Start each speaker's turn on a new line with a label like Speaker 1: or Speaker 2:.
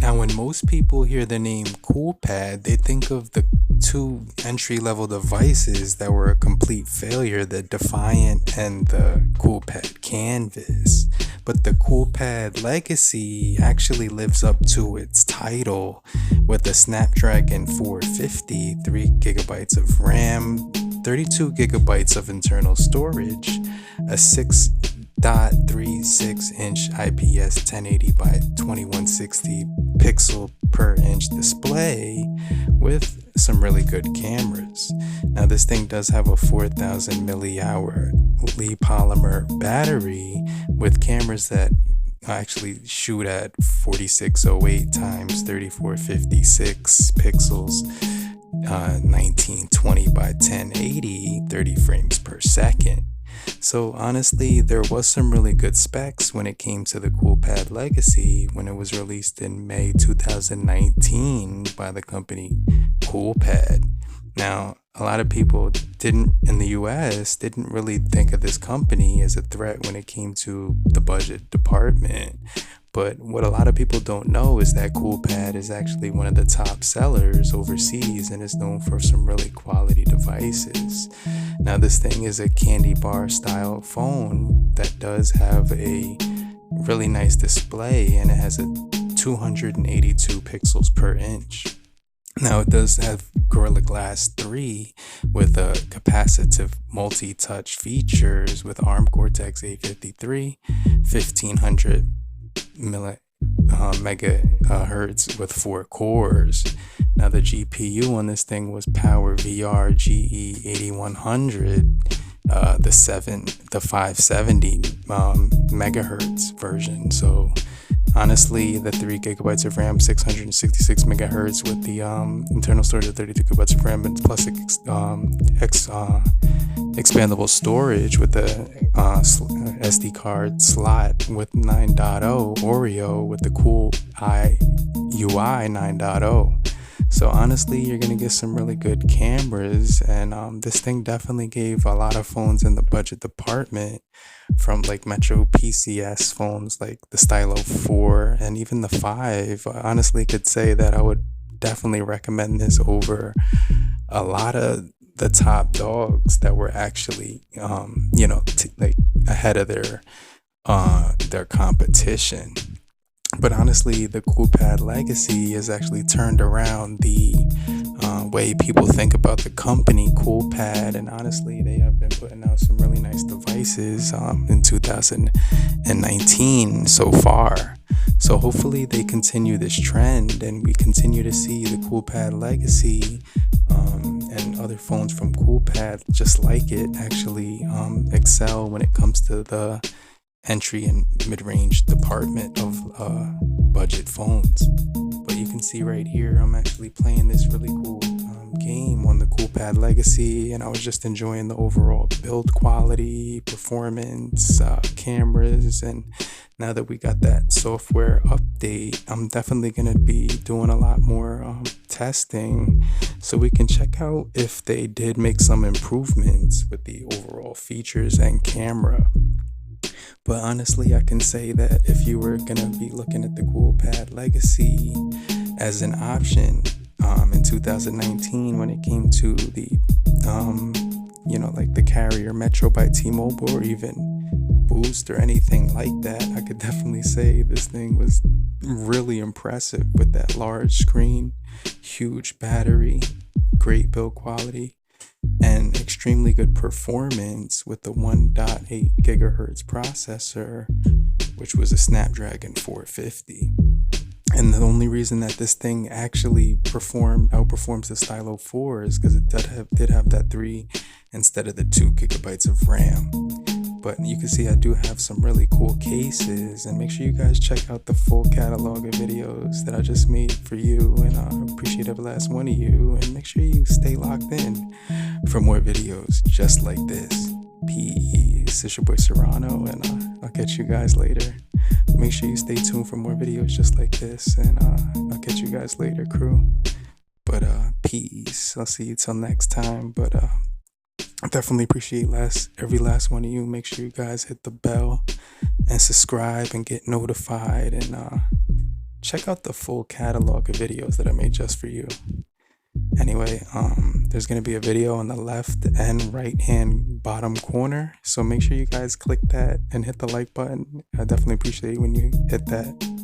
Speaker 1: Now, when most people hear the name CoolPad, they think of the two entry-level devices that were a complete failure, the Defiant and the CoolPad Canvas. But the CoolPad legacy actually lives up to its title with a Snapdragon 450, 3 gigabytes of RAM, 32 gigabytes of internal storage, a 6.36-inch IPS 1080 by 2160 pixel per inch display with some really good cameras. Now this thing does have a 4000 millihour Li polymer battery with cameras that actually shoot at 4608 times 3456 pixels, 1920 by 1080, 30 frames per second. So honestly, there was some really good specs when it came to the CoolPad Legacy when it was released in May 2019 by the company CoolPad. Now, a lot of people in the US didn't really think of this company as a threat when it came to the budget department. But what a lot of people don't know is that CoolPad is actually one of the top sellers overseas and is known for some really quality devices. Now, this thing is a candy bar style phone that does have a really nice display, and it has a 282 pixels per inch. Now, it does have Gorilla Glass 3 with a capacitive multi-touch features with ARM Cortex A53, 1500 megahertz with 4 cores. Now the GPU on this thing was Power VR GE8100, the 570 megahertz version. So honestly, the 3 gigabytes of RAM, 666 megahertz with the internal storage of 32 gigabytes of RAM, plus expandable storage with the SD card slot with 9.0 Oreo with the cool UI 9.0. So honestly, you're going to get some really good cameras, and this thing definitely gave a lot of phones in the budget department, from like Metro PCS phones like the Stylo 4 and even the 5. I honestly could say that I would definitely recommend this over a lot of the top dogs that were actually like ahead of their competition. But honestly, the CoolPad Legacy has actually turned around the way people think about the company CoolPad, and honestly, they have been putting out some really nice devices in 2019 so far. So hopefully they continue this trend and we continue to see the CoolPad Legacy and other phones from CoolPad just like it actually excel when it comes to the entry and mid-range department of budget phones. But you can see right here, I'm actually playing this really cool game on the CoolPad Legacy, and I was just enjoying the overall build quality, performance, cameras. And now that we got that software update, I'm definitely going to be doing a lot more testing so we can check out if they did make some improvements with the overall features and camera. But honestly, I can say that if you were going to be looking at the CoolPad Legacy as an option in 2019 when it came to the, like the carrier Metro by T-Mobile or even Boost or anything like that, I could definitely say this thing was really impressive with that large screen, huge battery, great build quality, and extremely good performance with the 1.8 gigahertz processor, which was a Snapdragon 450. And the only reason that this thing actually outperforms the Stylo 4 is because it did have that 3 instead of the 2 gigabytes of RAM. But you can see I do have some really cool cases, and make sure you guys check out the full catalog of videos that I just made for you, and I appreciate every last one of you, and make sure you stay locked in for more videos just like this. Peace. It's your boy Serrano, and I'll catch you guys later. Make sure you stay tuned for more videos just like this, and I'll catch you guys later, crew. But peace. I'll see you till next time. But I definitely appreciate every last one of you. Make sure you guys hit the bell and subscribe and get notified, and check out the full catalog of videos that I made just for you. Anyway, there's going to be a video on the left and right hand bottom corner, so make sure you guys click that and hit the like button. I definitely appreciate when you hit that.